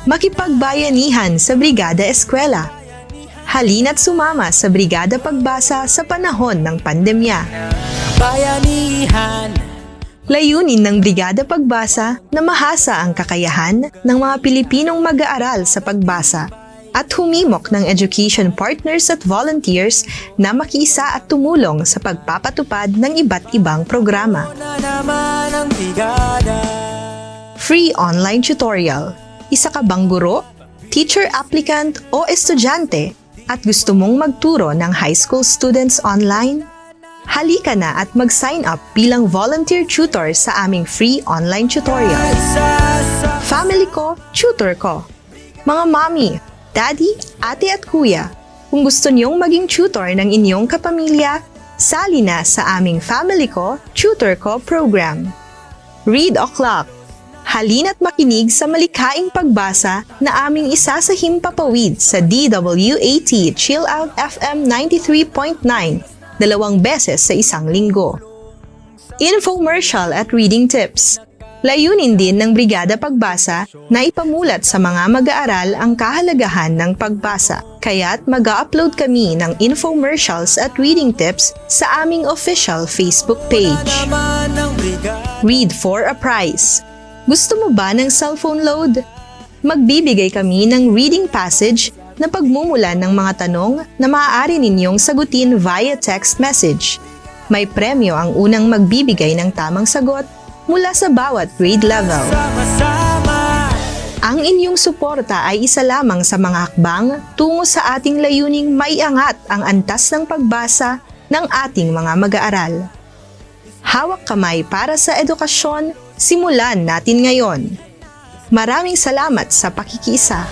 Makipagbayanihan sa Brigada Eskwela. Halina't sumama sa Brigada Pagbasa sa panahon ng pandemya. Bayanihan. Layunin ng Brigada Pagbasa na mahasa ang kakayahan ng mga Pilipinong mag-aaral sa pagbasa at humimok ng education partners at volunteers na makiisa at tumulong sa pagpapatupad ng iba't ibang programa. Free online tutorial. Isa ka bang guro, teacher applicant o estudyante at gusto mong magturo ng high school students online? Halika na at mag-sign up bilang volunteer tutor sa aming free online tutorial. Family ko, tutor ko. Mga mommy, daddy, ate at kuya, kung gusto niyong maging tutor ng inyong kapamilya, sali na sa aming Family ko, tutor ko program. Read o'clock. Halina't makinig sa malikhaing pagbasa na aming isasahimpapawid sa DWAT Chill Out FM 93.9 2 beses sa isang linggo. Infomercial at reading tips. Layunin din ng Brigada Pagbasa na ipamulat sa mga mag-aaral ang kahalagahan ng pagbasa. Kaya't mag-upload kami ng infomercials at reading tips sa aming official Facebook page. Read for a prize. Gusto mo ba ng cellphone load? Magbibigay kami ng reading passage na pagmumulan ng mga tanong na maaari ninyong sagutin via text message. May premyo ang unang magbibigay ng tamang sagot mula sa bawat grade level. Ang inyong suporta ay isa lamang sa mga hakbang tungo sa ating layuning maiangat ang antas ng pagbasa ng ating mga mag-aaral. Hawak kamay para sa edukasyon, simulan natin ngayon. Maraming salamat sa pakikiisa.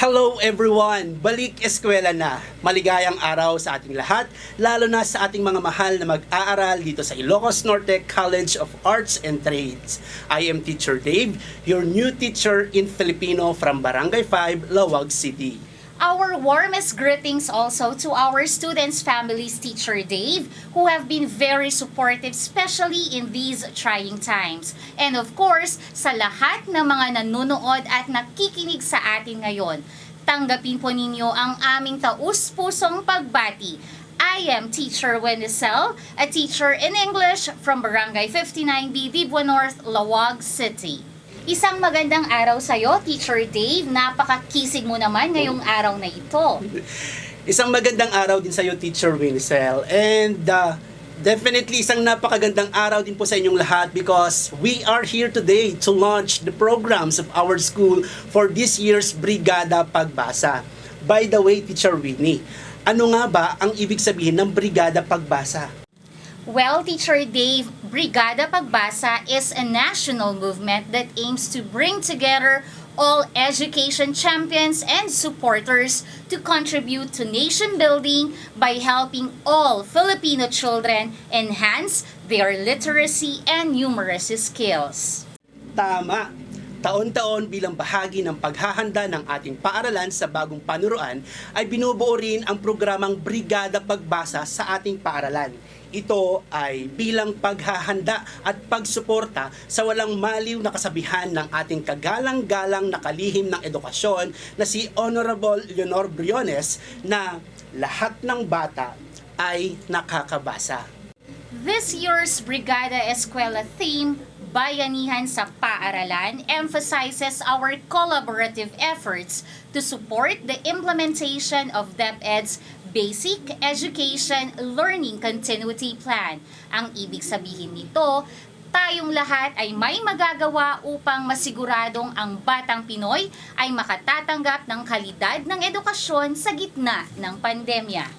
Hello everyone! Balik eskwela na! Maligayang araw sa ating lahat, lalo na sa ating mga mahal na mag-aaral dito sa Ilocos Norte College of Arts and Trades. I am Teacher Dave, your new teacher in Filipino from Barangay 5, Lawag City. Our warmest greetings also to our students' families, Teacher Dave, who have been very supportive, especially in these trying times. And of course, sa lahat ng mga nanonood at nakikinig sa atin ngayon, tanggapin po ninyo ang aming taus-pusong pagbati. I am Teacher Wenicel, a teacher in English from Barangay 59B, Dibwa North, Lawag City. Isang magandang araw sa'yo, Teacher Dave. Napakakisig mo naman ngayong araw na ito. Isang magandang araw din sa'yo, Teacher Winsel. And definitely isang napakagandang araw din po sa inyong lahat because we are here today to launch the programs of our school for this year's Brigada Pagbasa. By the way, Teacher Winnie, ano nga ba ang ibig sabihin ng Brigada Pagbasa? Well, Teacher Dave, Brigada Pagbasa is a national movement that aims to bring together all education champions and supporters to contribute to nation building by helping all Filipino children enhance their literacy and numeracy skills. Tama! Taon-taon bilang bahagi ng paghahanda ng ating paaralan sa bagong panuruan ay binubuo rin ang programang Brigada Pagbasa sa ating paaralan. Ito ay bilang paghahanda at pagsuporta sa walang maliw na kasabihan ng ating kagalang-galang na kalihim ng edukasyon na si Honorable Leonor Briones na lahat ng bata ay nakakabasa. This year's Brigada Eskwela theme, Bayanihan sa Paaralan, emphasizes our collaborative efforts to support the implementation of DepEd's Basic Education Learning Continuity Plan. Ang ibig sabihin nito, tayong lahat ay may magagawa upang masiguradong ang batang Pinoy ay makatatanggap ng kalidad ng edukasyon sa gitna ng pandemya.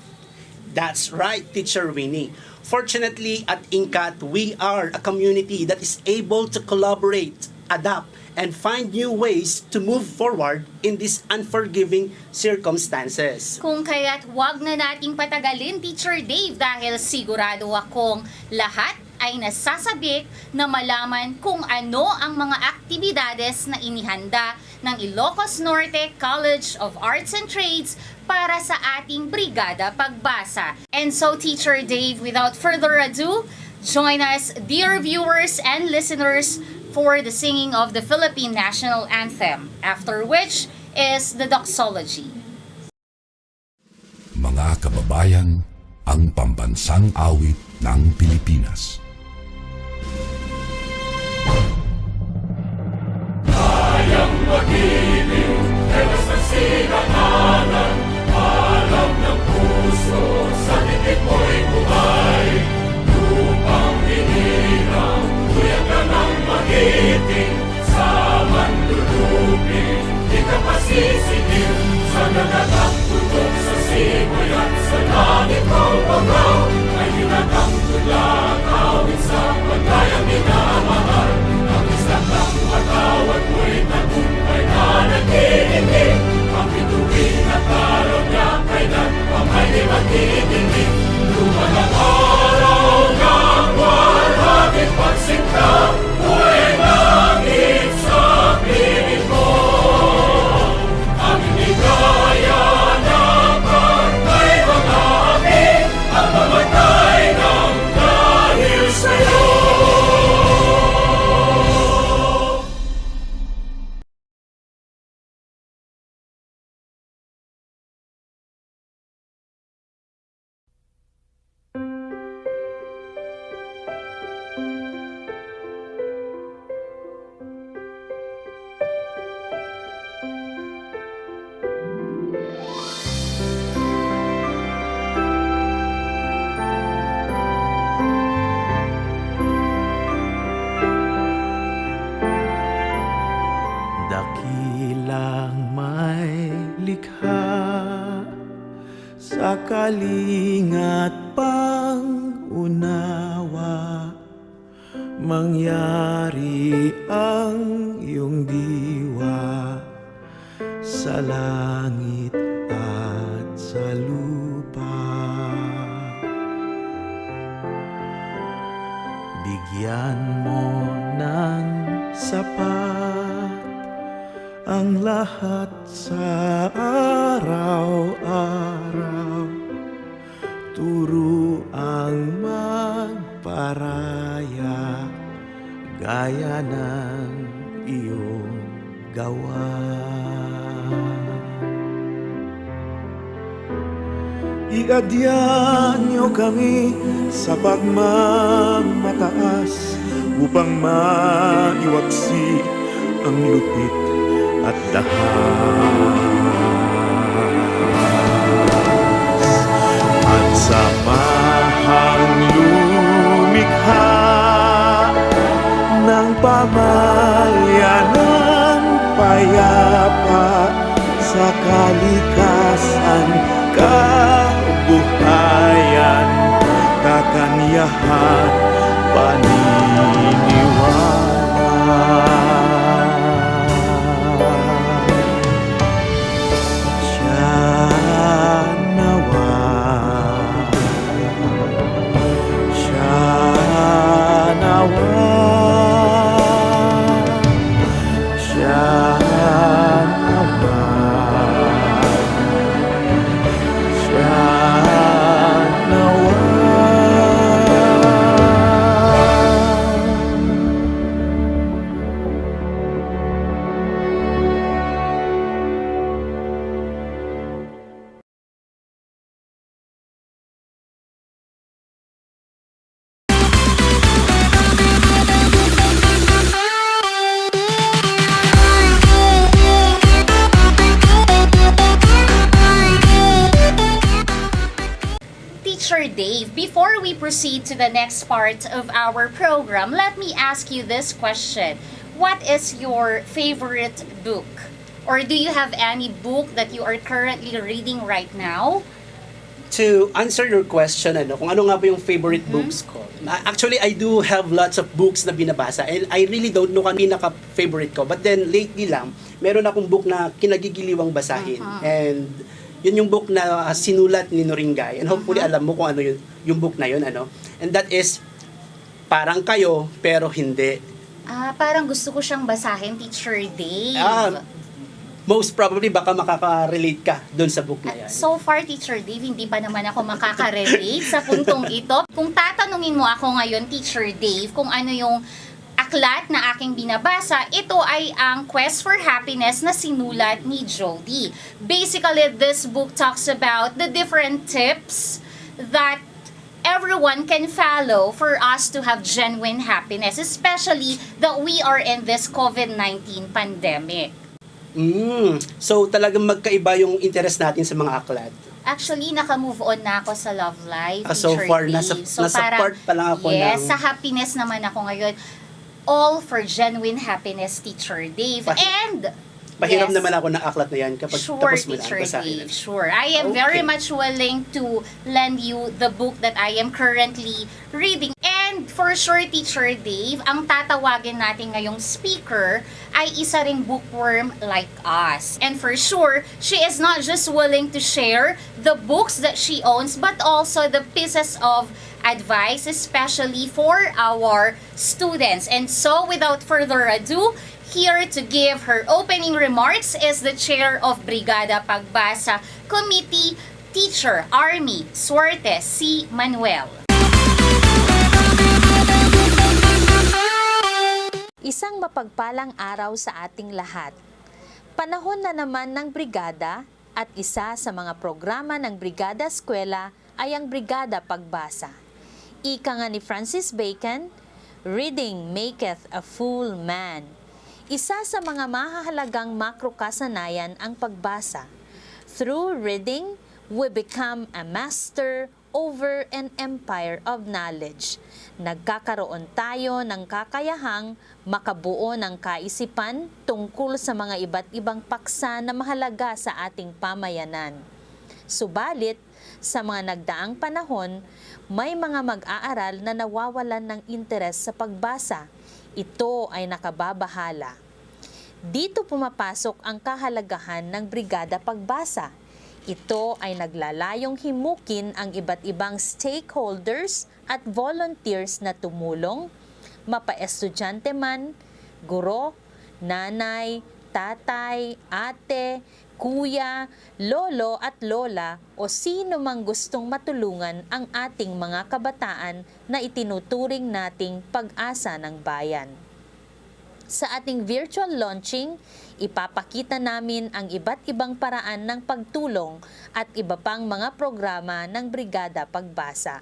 That's right, Teacher Winnie. Fortunately, at INCAT, we are a community that is able to collaborate, adapt, and find new ways to move forward in these unforgiving circumstances. Kung kaya't wag na nating patagalin, Teacher Dave, dahil sigurado akong lahat ay nasasabik na malaman kung ano ang mga aktibidades na inihanda ng Ilocos Norte College of Arts and Trades para sa ating Brigada Pagbasa. And so, Teacher Dave, without further ado, join us, dear viewers and listeners, for the singing of the Philippine National Anthem, after which is the doxology. Mga kababayan, ang pambansang awit ng Pilipinas. Kayang magiging, tewas ng sinakanan, alam ng puso, sa titik mo'y buhay. Lupang hinirang, tuyag ka ng magiting, sa mandulupin, di ka pasisingil, sa nagatang tutok sa simoy at sa langit mong pagaw, ay hinatang tula, kawit sa paglayang minamahal. Ang isang ng matawad mo'y tagumpay na nag-iindig, ang bituin at araw niya kailan pamay di magtitingin. Luman ang araw ng walhati pagsinta, buhay langit sa piling mo. Ang hindi kaya na pagkay mga api, ang mamatay ng dahil sa'yo. Dakilang may likha sa kalingat pang-unawa, mangyari ang iyong diwa sa langit at sa lupa. Bigyan mo ng sapat ang lahat sa araw-araw, turo ang magparaya gaya ng iyong gawa. Iadyan niyo kami sa pagmamataas upang maiwaksi ang lupit at dahas, at samahang lumikha ng pamayanan payapa sa kalikasan, kabuhayan, kakanyahan, paniniwala. Dave, before we proceed to the next part of our program, let me ask you this question. What is your favorite book? Or do you have any book that you are currently reading right now? to answer your question, kung ano nga ba yung favorite books ko. Actually, I do have lots of books na binabasa and I really don't know kung ano pinaka-favorite ko. But then, lately lang, meron akong book na kinagigiliwang basahin. And yun yung book na sinulat ni Noringay. And hopefully, alam mo kung ano yung book na yun. And that is, Parang Kayo, Pero Hindi. Parang gusto ko siyang basahin, Teacher Dave. Most probably, baka makaka-relate ka doon sa book na yan. So far, Teacher Dave, hindi pa naman ako makaka-relate sa puntong ito. Kung tatanungin mo ako ngayon, Teacher Dave, kung ano yung aklat na aking binabasa, ito ay ang Quest for Happiness na sinulat ni Jody. Basically, this book talks about the different tips that everyone can follow for us to have genuine happiness, especially that we are in this COVID-19 pandemic. So talagang magkaiba yung interest natin sa mga aklat. Actually, naka-move on na ako sa love life. So Teacher far, Dave. nasa part pa lang ako yes, ng... sa happiness naman ako ngayon. All for genuine happiness, Teacher Dave. Pahiram yes, naman ako ng aklat na yan kapag sure, tapos mo na Teacher basahin. Dave, sure. I am very much willing to lend you the book that I am currently reading. And for sure, Teacher Dave, ang tatawagin natin ngayong speaker ay isa ring bookworm like us. And for sure, she is not just willing to share the books that she owns, but also the pieces of advice, especially for our students. And so, without further ado, here to give her opening remarks is the chair of Brigada Pagbasa Committee, Teacher Army Suerte C. Manuel. Isang mapagpalang araw sa ating lahat. Panahon na naman ng brigada at isa sa mga programa ng Brigada Eskwela ay ang Brigada Pagbasa. Ika nga ni Francis Bacon, reading maketh a fool man. Isa sa mga mahahalagang makrokasanayan ang pagbasa. Through reading, we become a master over an empire of knowledge. Nagkakaroon tayo ng kakayahang makabuo ng kaisipan tungkol sa mga iba't ibang paksa na mahalaga sa ating pamayanan. Subalit, sa mga nagdaang panahon, may mga mag-aaral na nawawalan ng interes sa pagbasa. Ito ay nakababahala. Dito pumapasok ang kahalagahan ng Brigada Pagbasa. Ito ay naglalayong himukin ang iba't ibang stakeholders at volunteers na tumulong, mapa-estudyante man, guro, nanay, tatay, ate, kuya, lolo at lola o sino mang gustong matulungan ang ating mga kabataan na itinuturing nating pag-asa ng bayan. Sa ating virtual launching, ipapakita namin ang iba't ibang paraan ng pagtulong at iba pang mga programa ng Brigada Pagbasa.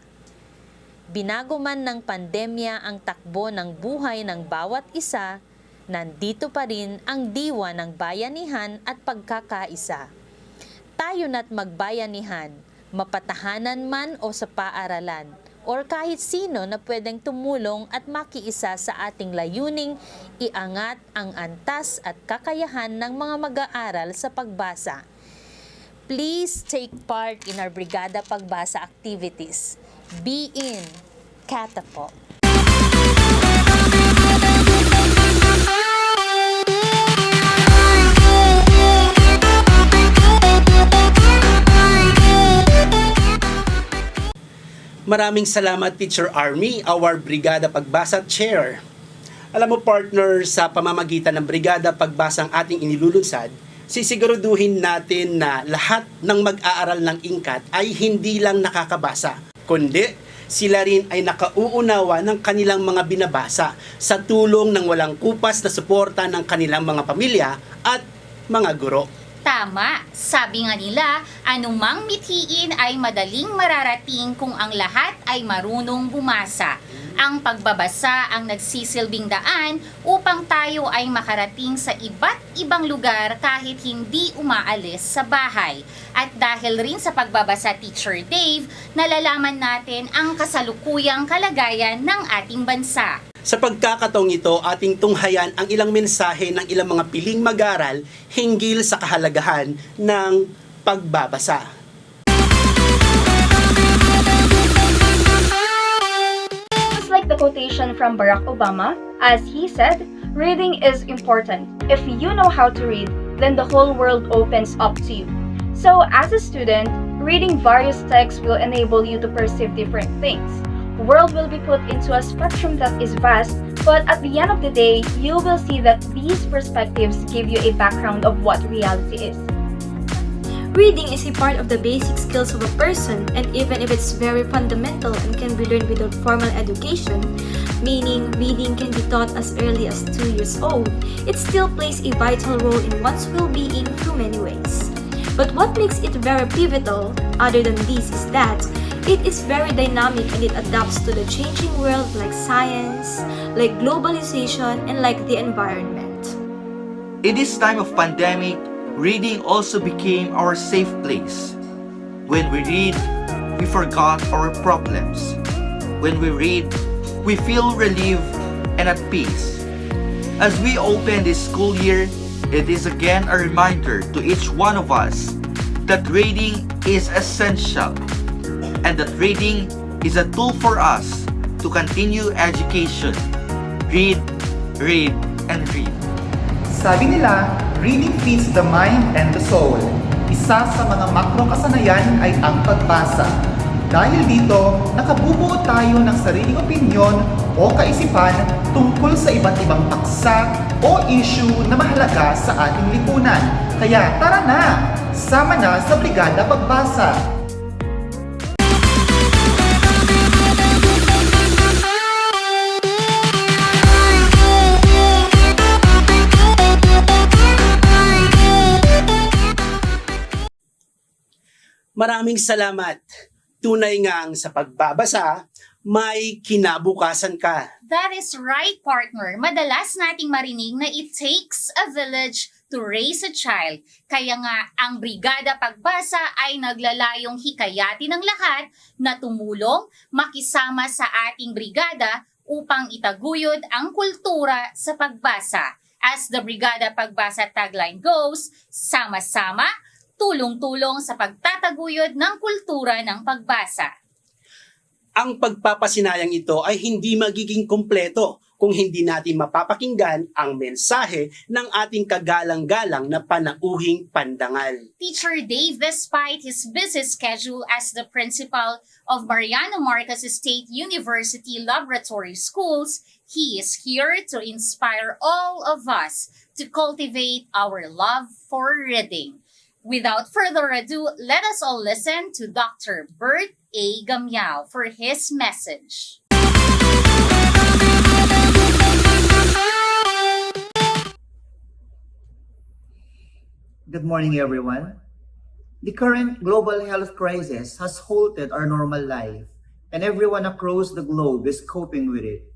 Binago man ng pandemya ang takbo ng buhay ng bawat isa, nandito pa rin ang diwa ng bayanihan at pagkakaisa. Tayo na't magbayanihan, mapatahanan man o sa paaralan, or kahit sino na pwedeng tumulong at makiisa sa ating layuning iangat ang antas at kakayahan ng mga mag-aaral sa pagbasa. Please take part in our Brigada Pagbasa activities. Be in CATapult. Maraming salamat, Teacher Army, our Brigada Pagbasa Chair. Alam mo, partner, sa pamamagitan ng Brigada Pagbasa ang ating inilulunsad, sisiguraduhin natin na lahat ng mag-aaral ng INCAT ay hindi lang nakakabasa, kundi sila rin ay nakauunawa ng kanilang mga binabasa sa tulong ng walang kupas na suporta ng kanilang mga pamilya at mga guro. Tama, sabi nga nila, anumang mithiin ay madaling mararating kung ang lahat ay marunong bumasa. Ang pagbabasa ang nagsisilbing daan upang tayo ay makarating sa iba't ibang lugar kahit hindi umaalis sa bahay. At dahil rin sa pagbabasa, Teacher Dave, nalalaman natin ang kasalukuyang kalagayan ng ating bansa. Sa pagkakataong ito, ating tunghayan ang ilang mensahe ng ilang mga piling mag-aral hinggil sa kahalagahan ng pagbabasa. quotation from Barack Obama, as he said, "Reading is important. If you know how to read, then the whole world opens up to you." So as a student, reading various texts will enable you to perceive different things. The world will be put into a spectrum that is vast, but at the end of the day, you will see that these perspectives give you a background of what reality is. Reading is a part of the basic skills of a person, and even if it's very fundamental and can be learned without formal education, meaning reading can be taught as early as 2 years old, it still plays a vital role in one's well-being through many ways. But what makes it very pivotal, other than this, is that it is very dynamic and it adapts to the changing world like science, like globalization, and like the environment. In this time of pandemic, reading also became our safe place. When we read, we forgot our problems. When we read, we feel relieved and at peace. As we open this school year, it is again a reminder to each one of us that reading is essential and that reading is a tool for us to continue education. Read, read, and read. Sabi nila, reading feeds the mind and the soul. Isa sa mga makro kasanayan ay ang pagbasa. Dahil dito, nakabubuo tayo ng sariling opinyon o kaisipan tungkol sa iba't ibang paksa o issue na mahalaga sa ating lipunan. Kaya tara na! Sama na sa Brigada Pagbasa! Maraming salamat. Tunay ngang sa pagbabasa, may kinabukasan ka. That is right, partner. Madalas nating marinig na it takes a village to raise a child. Kaya nga, ang Brigada Pagbasa ay naglalayong hikayati ng lahat na tumulong, makisama sa ating brigada upang itaguyod ang kultura sa pagbasa. As the Brigada Pagbasa tagline goes, sama-sama, tulong-tulong sa pagtataguyod ng kultura ng pagbasa. Ang pagpapasinayang ito ay hindi magiging kumpleto kung hindi natin mapapakinggan ang mensahe ng ating kagalang-galang na panauhing pandangal. Teacher Dave, despite his busy schedule as the principal of Mariano Marcos State University Laboratory Schools, he is here to inspire all of us to cultivate our love for reading. Without further ado, let us all listen to Dr. Bert A. Gamyao for his message. Good morning, everyone. The current global health crisis has halted our normal life, and everyone across the globe is coping with it.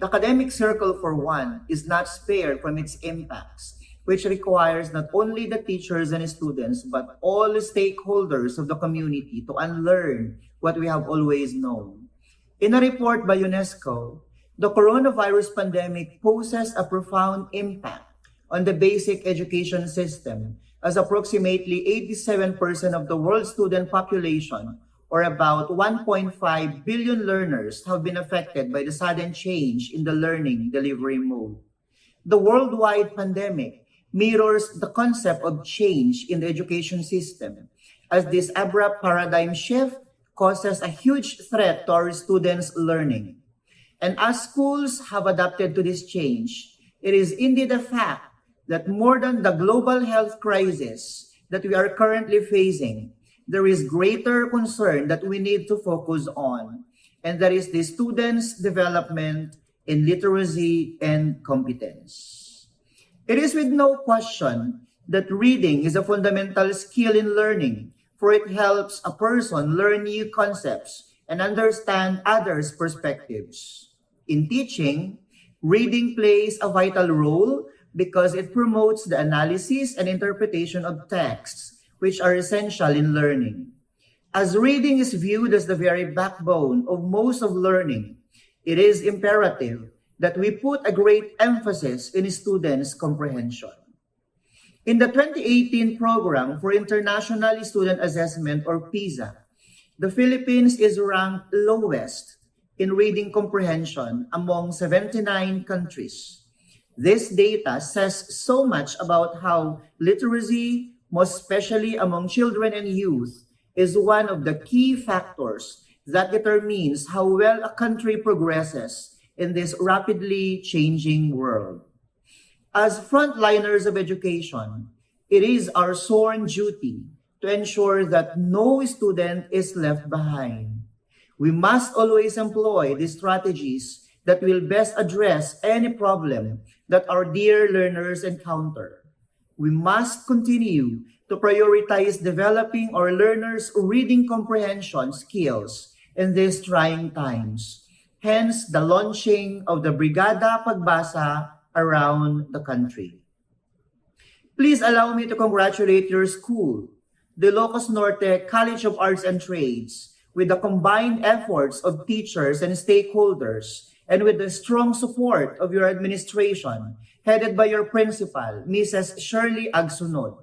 The academic circle, for one, is not spared from its impacts, which requires not only the teachers and students, but all the stakeholders of the community to unlearn what we have always known. In a report by UNESCO, the coronavirus pandemic poses a profound impact on the basic education system, as approximately 87% of the world's student population, or about 1.5 billion learners, have been affected by the sudden change in the learning delivery mode. The worldwide pandemic mirrors the concept of change in the education system, as this abrupt paradigm shift causes a huge threat to our students' learning. And as schools have adapted to this change, it is indeed a fact that more than the global health crisis that we are currently facing, there is greater concern that we need to focus on, and that is the students' development in literacy and competence. It is with no question that reading is a fundamental skill in learning, for it helps a person learn new concepts and understand others' perspectives. In teaching, reading plays a vital role because it promotes the analysis and interpretation of texts, which are essential in learning. As reading is viewed as the very backbone of most of learning, it is imperative that we put a great emphasis in students' comprehension. In the 2018 Program for International Student Assessment, or PISA, the Philippines is ranked lowest in reading comprehension among 79 countries. This data says so much about how literacy, most especially among children and youth, is one of the key factors that determines how well a country progresses in this rapidly changing world. As frontliners of education, it is our sworn duty to ensure that no student is left behind. We must always employ the strategies that will best address any problem that our dear learners encounter. We must continue to prioritize developing our learners' reading comprehension skills in these trying times. Hence, the launching of the Brigada Pagbasa around the country. Please allow me to congratulate your school, the Ilocos Norte College of Arts and Trades, with the combined efforts of teachers and stakeholders, and with the strong support of your administration, headed by your principal, Mrs. Shirley Agsunod.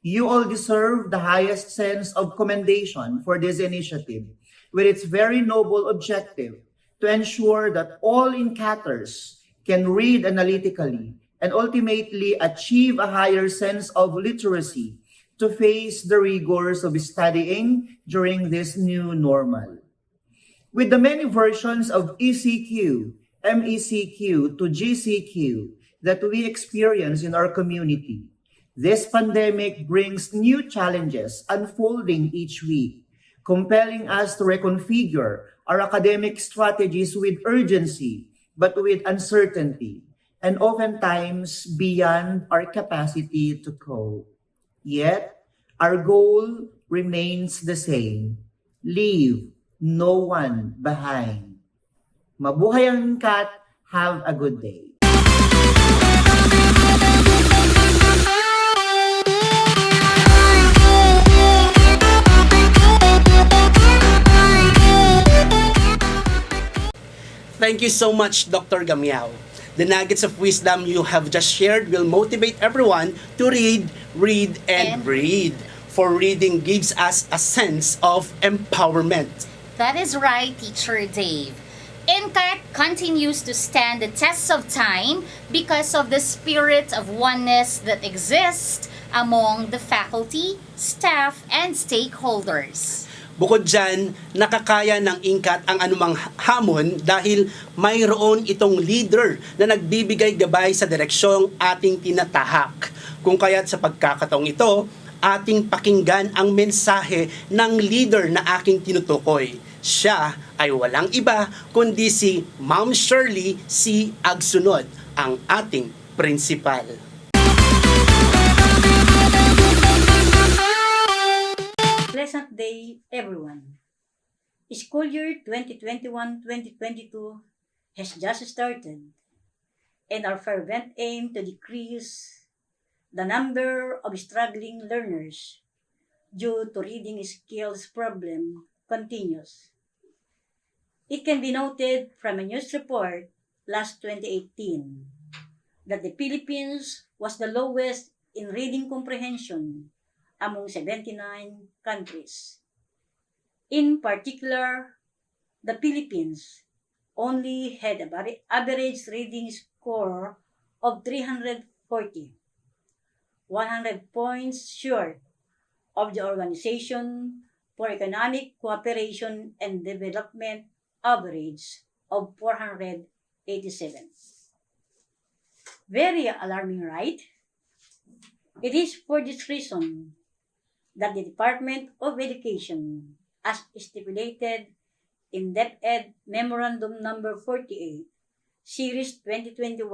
You all deserve the highest sense of commendation for this initiative, with its very noble objective to ensure that all INCATers can read analytically and ultimately achieve a higher sense of literacy to face the rigors of studying during this new normal. With the many versions of ECQ, MECQ to GCQ that we experience in our community, this pandemic brings new challenges unfolding each week, compelling us to reconfigure our academic strategies with urgency, but with uncertainty, and oftentimes beyond our capacity to cope. Yet, our goal remains the same: leave no one behind. Mabuhay ang INCAT. Have a good day. Thank you so much, Dr. Gamiao. The nuggets of wisdom you have just shared will motivate everyone to read, read, and read. For reading gives us a sense of empowerment. That is right, Teacher Dave. INCAT continues to stand the test of time because of the spirit of oneness that exists among the faculty, staff, and stakeholders. Bukod dyan, nakakaya ng INCAT ang anumang hamon dahil mayroon itong leader na nagbibigay gabay sa direksyong ating tinatahak. Kung kaya't sa pagkakataong ito, ating pakinggan ang mensahe ng leader na aking tinutukoy. Siya ay walang iba kundi si Ma'am Shirley C. Agsunod, ang ating principal. Pleasant day, everyone. School year 2021-2022 has just started, and our fervent aim to decrease the number of struggling learners due to reading skills problem continues. It can be noted from a news report last 2018 that the Philippines was the lowest in reading comprehension among 79 countries. In particular, the Philippines only had an average reading score of 340, 100 points short of the Organization for Economic Cooperation and Development average of 487. Very alarming, right? It is for this reason that the Department of Education, as stipulated in DepEd Memorandum Number 48, Series 2021,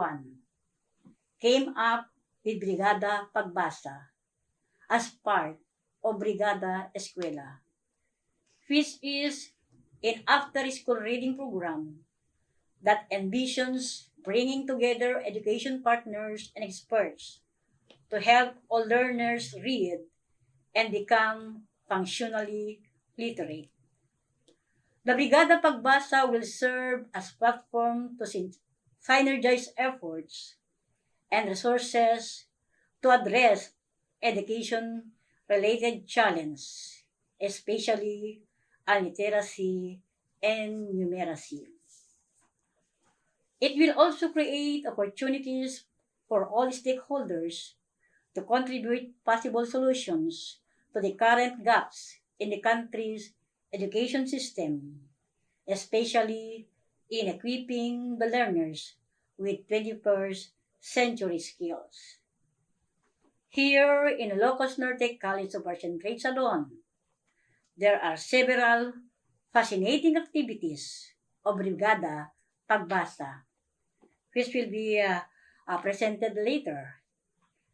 came up with Brigada Pagbasa as part of Brigada Eskwela, which is an after-school reading program that envisions bringing together education partners and experts to help all learners read and become functionally literate. The Brigada Pagbasa will serve as platform to synergize efforts and resources to address education-related challenges, especially literacy and numeracy. It will also create opportunities for all stakeholders to contribute possible solutions to the current gaps in the country's education system, especially in equipping the learners with 21st century skills. Here in Ilocos Norte College of Arts and Trades alone, there are several fascinating activities of Brigada Pagbasa, which will be presented later.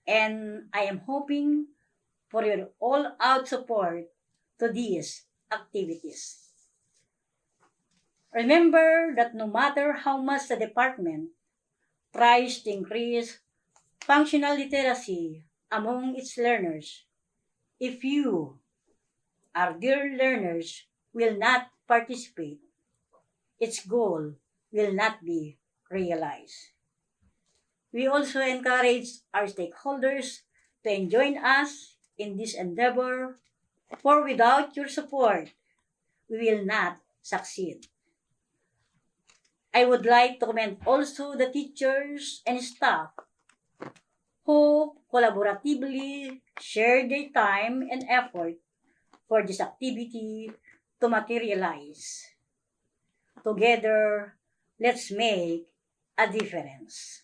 And I am hoping for your all-out support to these activities. Remember that no matter how much the department tries to increase functional literacy among its learners, if you, our dear learners, will not participate, its goal will not be realized. We also encourage our stakeholders to join us in this endeavor, for without your support, we will not succeed. I would like to commend also the teachers and staff who collaboratively share their time and effort for this activity to materialize. Together, let's make a difference.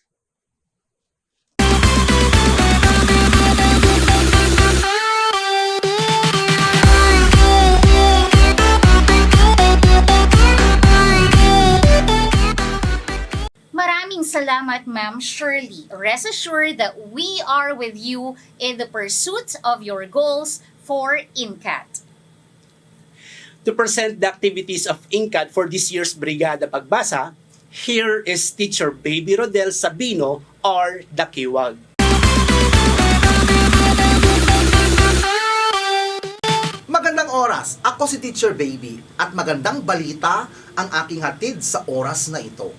Maraming salamat, Ma'am Shirley. Rest assured that we are with you in the pursuit of your goals for INCAT. To present the activities of INCAT for this year's Brigada Pagbasa, here is Teacher Baby Rodel Sabino, or the Kiwag. Magandang oras, ako si Teacher Baby at magandang balita ang aking hatid sa oras na ito.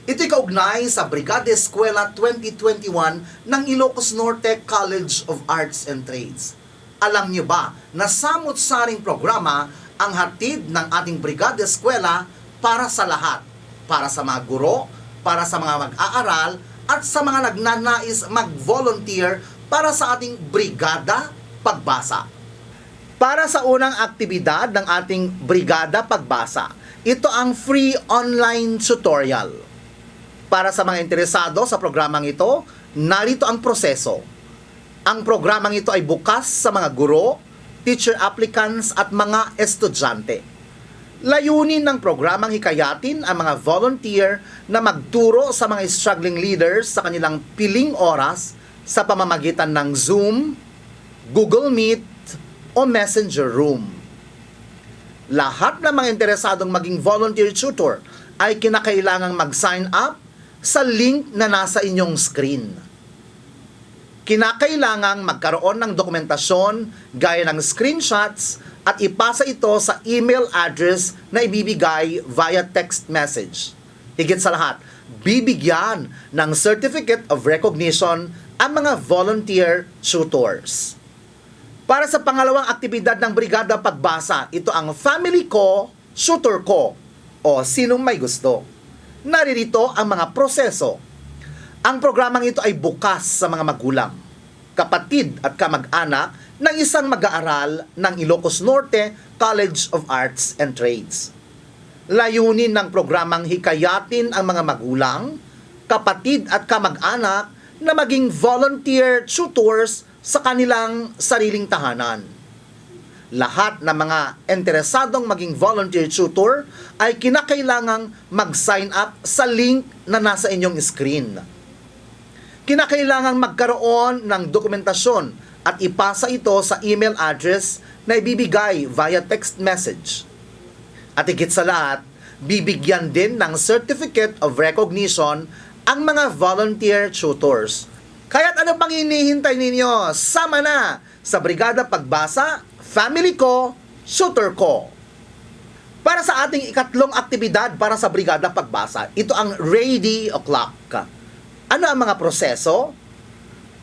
Ito'y kaugnay sa Brigada Eskwela 2021 ng Ilocos Norte College of Arts and Trades. Alam niyo ba na samot-saring programa ang hatid ng ating Brigada Eskwela para sa lahat, para sa mga guro, para sa mga mag-aaral, at sa mga nagnanais mag-volunteer para sa ating Brigada Pagbasa. Para sa unang aktibidad ng ating Brigada Pagbasa, ito ang free online tutorial. Para sa mga interesado sa programang ito, narito ang proseso. Ang programang ito ay bukas sa mga guro, teacher applicants at mga estudyante. Layunin ng programang hikayatin ang mga volunteer na magturo sa mga struggling leaders sa kanilang piling oras sa pamamagitan ng Zoom, Google Meet o Messenger Room. Lahat ng mga interesadong maging volunteer tutor ay kinakailangang mag-sign up sa link na nasa inyong screen. Kinakailangang magkaroon ng dokumentasyon gaya ng screenshots at ipasa ito sa email address na ibibigay via text message. Higit sa lahat, bibigyan ng Certificate of Recognition ang mga volunteer tutors. Para sa pangalawang aktibidad ng Brigada Pagbasa, ito ang Family Ko, Tutor Ko, o Sinong May Gusto. Naririto ang mga proseso. Ang programang ito ay bukas sa mga magulang, kapatid at kamag-anak ng isang mag-aaral ng Ilocos Norte College of Arts and Trades. Layunin ng programang hikayatin ang mga magulang, kapatid at kamag-anak na maging volunteer tutors sa kanilang sariling tahanan. Lahat ng mga interesadong maging volunteer tutor ay kinakailangang mag-sign up sa link na nasa inyong screen. Kinakailangang magkaroon ng dokumentasyon at ipasa ito sa email address na ibibigay via text message. At higit sa lahat, bibigyan din ng Certificate of Recognition ang mga volunteer tutors. Kaya't ano pang hinihintay ninyo? Sama na sa Brigada Pagbasa, Family Ko, Tutor Ko. Para sa ating ikatlong aktibidad para sa Brigada Pagbasa, ito ang Ready O'Clock. Ano ang mga proseso?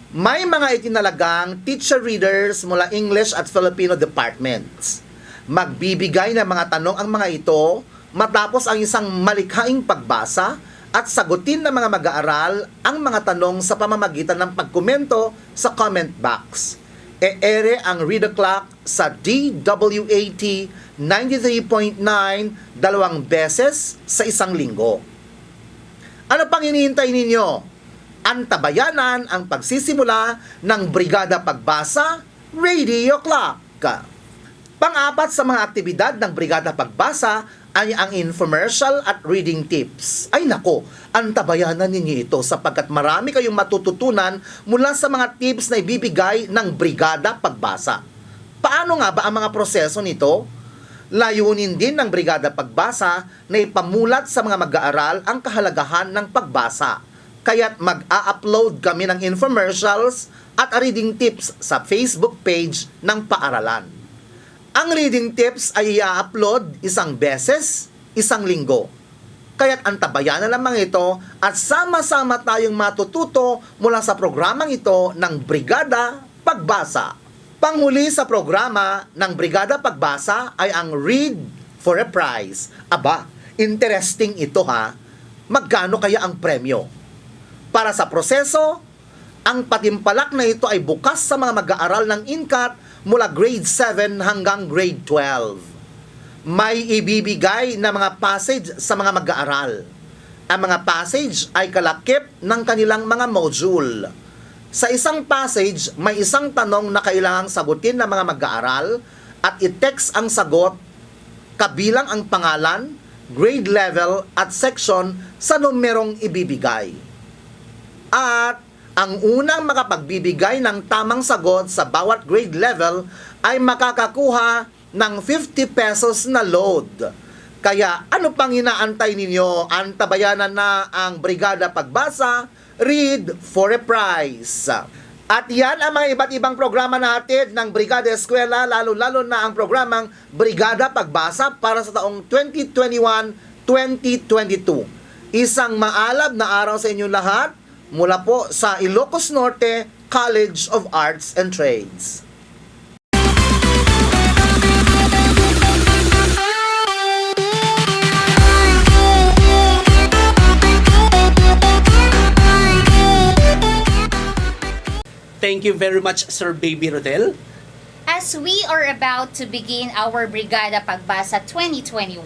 May mga itinalagang teacher readers mula English at Filipino departments. Magbibigay ng mga tanong ang mga ito, matapos ang isang malikhaing pagbasa at sagutin ng mga mag-aaral ang mga tanong sa pamamagitan ng pagkomento sa comment box. E-ere ang Read the Clock sa DWAT 93.9 2 beses sa isang linggo. Ano pang hinihintay ninyo? Antabayanan ang pagsisimula ng Brigada Pagbasa Radio Clock. Pang-apat sa mga aktibidad ng Brigada Pagbasa ay ang infomercial at reading tips. Ay nako, antabayanan ninyo ito sapagkat marami kayong matututunan mula sa mga tips na ibibigay ng Brigada Pagbasa. Paano nga ba ang mga proseso nito? Layunin din ng Brigada Pagbasa na ipamulat sa mga mag-aaral ang kahalagahan ng pagbasa. Kaya't mag-a-upload kami ng infomercials at reading tips sa Facebook page ng paaralan. Ang reading tips ay i-upload isang beses, isang linggo. Kaya't antabayanan lamang ito at sama-sama tayong matututo mula sa programang ito ng Brigada Pagbasa. Panghuli sa programa ng Brigada Pagbasa ay ang Read for a Prize. Aba, interesting ito ha. Magkano kaya ang premyo? Para sa proseso, ang patimpalak na ito ay bukas sa mga mag-aaral ng INCAT mula grade 7 hanggang grade 12. May ibibigay na mga passage sa mga mag-aaral. Ang mga passage ay kalakip ng kanilang mga module. Sa isang passage, may isang tanong na kailangang sagutin ng mga mag-aaral at i-text ang sagot kabilang ang pangalan, grade level at section sa numerong ibibigay. At ang unang makapagbibigay ng tamang sagot sa bawat grade level ay makakakuha ng 50 pesos na load. Kaya ano pang inaantay ninyo? Antabayanan na ang Brigada Pagbasa, Read for a Prize. At yan ang mga iba't ibang programa natin ng Brigada Eskwela, lalo-lalo na ang programang Brigada Pagbasa para sa taong 2021-2022. Isang maalab na araw sa inyong lahat mula po sa Ilocos Norte College of Arts and Trades. Thank you very much, Sir Baby Rodel. As we are about to begin our Brigada Pagbasa 2021,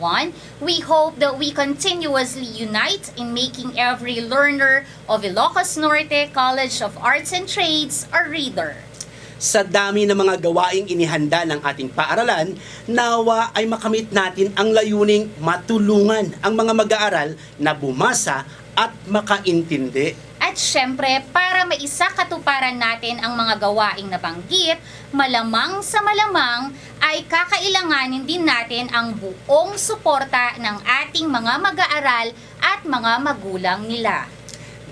we hope that we continuously unite in making every learner of Ilocos Norte College of Arts and Trades a reader. Sa dami ng mga gawaing inihanda ng ating paaralan, nawa ay makamit natin ang layuning matulungan ang mga mag-aaral na bumasa at makaintindi. At syempre, para maisakatuparan natin ang mga gawaing nabanggit, malamang sa malamang ay kakailanganin din natin ang buong suporta ng ating mga mag-aaral at mga magulang nila.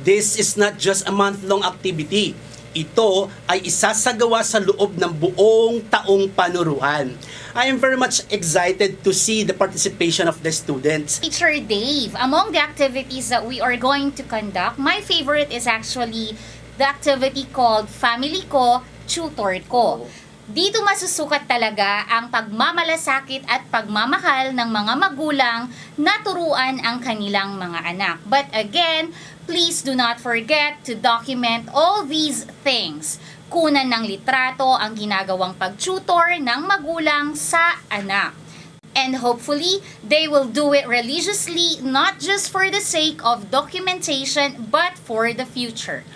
This is not just a month-long activity. Ito ay isasagawa sa loob ng buong taong panuruan. I am very much excited to see the participation of the students. Teacher Dave, among the activities that we are going to conduct, my favorite is actually the activity called Family Ko, Tutor Ko. Dito masusukat talaga ang pagmamalasakit at pagmamahal ng mga magulang na turuan ang kanilang mga anak. But again, please do not forget to document all these things. Kunan ng litrato ang ginagawang pag-tutor ng magulang sa anak. And hopefully, they will do it religiously, not just for the sake of documentation, but for the future.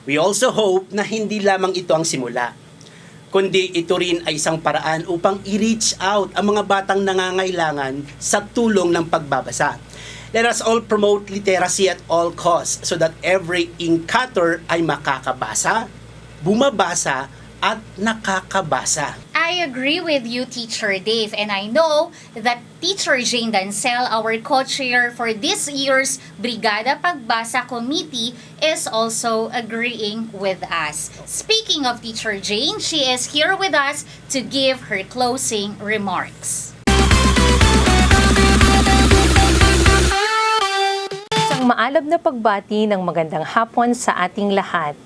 We also hope na hindi lamang ito ang simula, kundi ito rin ay isang paraan upang i-reach out ang mga batang nangangailangan sa tulong ng pagbabasa. Let us all promote literacy at all costs so that every INCATer ay makakabasa, bumabasa, at nakakabasa. I agree with you, Teacher Dave, and I know that Teacher Jane Dancel, our co-chair for this year's Brigada Pagbasa Committee, is also agreeing with us. Speaking of Teacher Jane, she is here with us to give her closing remarks. Isang maalab na pagbati ng magandang hapon sa ating lahat.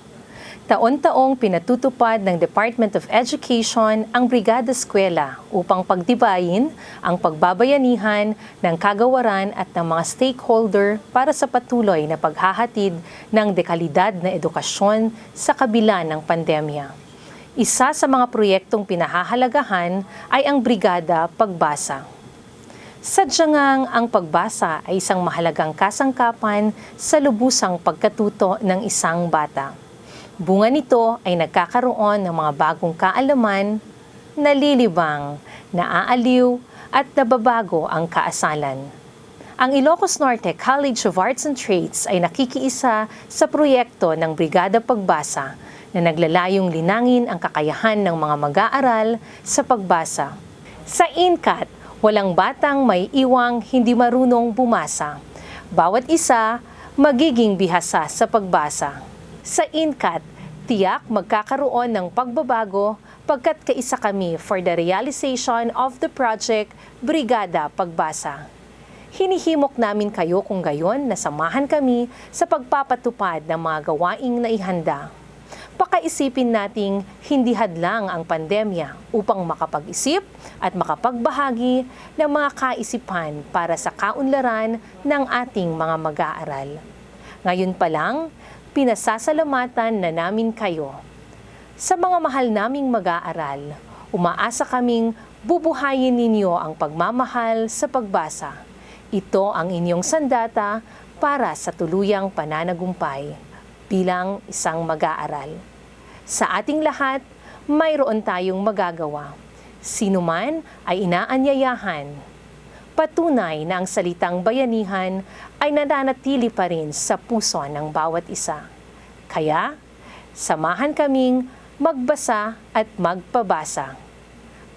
Taon-taong pinatutupad ng Department of Education ang Brigada Eskwela upang pagtibayin ang pagbabayanihan ng kagawaran at ng mga stakeholder para sa patuloy na paghahatid ng dekalidad na edukasyon sa kabila ng pandemya. Isa sa mga proyektong pinahahalagahan ay ang Brigada Pagbasa. Sadyang ang pagbasa ay isang mahalagang kasangkapan sa lubusang pagkatuto ng isang bata. Bunga nito ay nagkakaroon ng mga bagong kaalaman, nalilibang, naaaliw, at nababago ang kaasalan. Ang Ilocos Norte College of Arts and Trades ay nakikiisa sa proyekto ng Brigada Pagbasa na naglalayong linangin ang kakayahan ng mga mag-aaral sa pagbasa. Sa INCAT, walang batang may iwang hindi marunong bumasa. Bawat isa magiging bihasa sa pagbasa. Sa INCAT, tiyak magkakaroon ng pagbabago pagkat kaisa kami for the realization of the project Brigada Pagbasa. Hinihimok namin kayo kung gayon na samahan kami sa pagpapatupad ng mga gawaing naihanda. Pakaisipin nating hindi hadlang ang pandemya upang makapag-isip at makapagbahagi ng mga kaisipan para sa kaunlaran ng ating mga mag-aaral. Ngayon pa lang, pinasasalamatan na namin kayo. Sa mga mahal naming mag-aaral, umaasa kaming bubuhayin ninyo ang pagmamahal sa pagbasa. Ito ang inyong sandata para sa tuluyang pananagumpay bilang isang mag-aaral. Sa ating lahat, mayroon tayong magagawa. Sino man ay inaanyayahan. Patunay na ang salitang bayanihan ay nananatili pa rin sa puso ng bawat isa. Kaya, samahan kaming magbasa at magpabasa.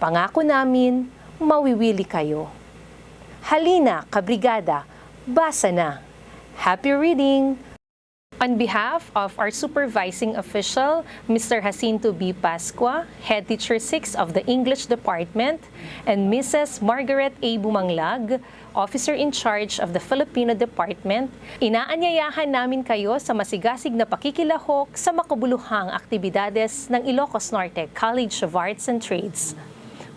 Pangako namin, mawiwili kayo. Halina, kabrigada, basa na. Happy reading! On behalf of our supervising official, Mr. Jacinto B. Pascua, Head Teacher 6 of the English Department, and Mrs. Margaret A. Bumanglag, Officer in Charge of the Filipino Department, inaanyayahan namin kayo sa masigasig na pakikilahok sa makabuluhang aktibidades ng Ilocos Norte College of Arts and Trades.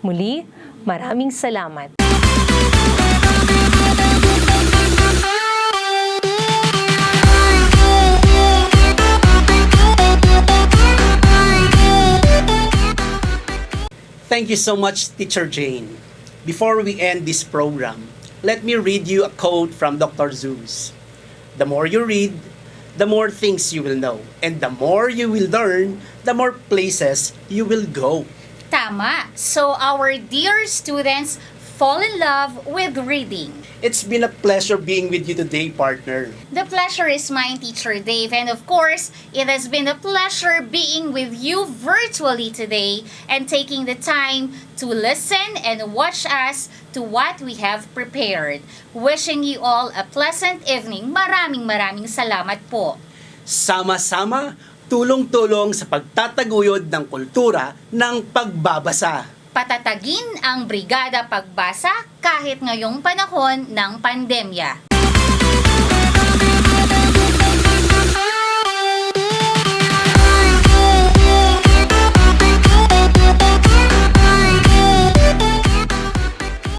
Muli, maraming salamat. Thank you so much, Teacher Jane. Before we end this program, let me read you a quote from Dr. Zeus. The more you read, the more things you will know. And the more you will learn, the more places you will go. Tama. So our dear students, fall in love with reading. It's been a pleasure being with you today, partner. The pleasure is mine, Teacher Dave. And of course, it has been a pleasure being with you virtually today and taking the time to listen and watch us to what we have prepared. Wishing you all a pleasant evening. Maraming salamat po. Sama-sama, tulong-tulong sa pagtataguyod ng kultura ng pagbabasa. Patatagin ang Brigada Pagbasa kahit ngayong panahon ng pandemya.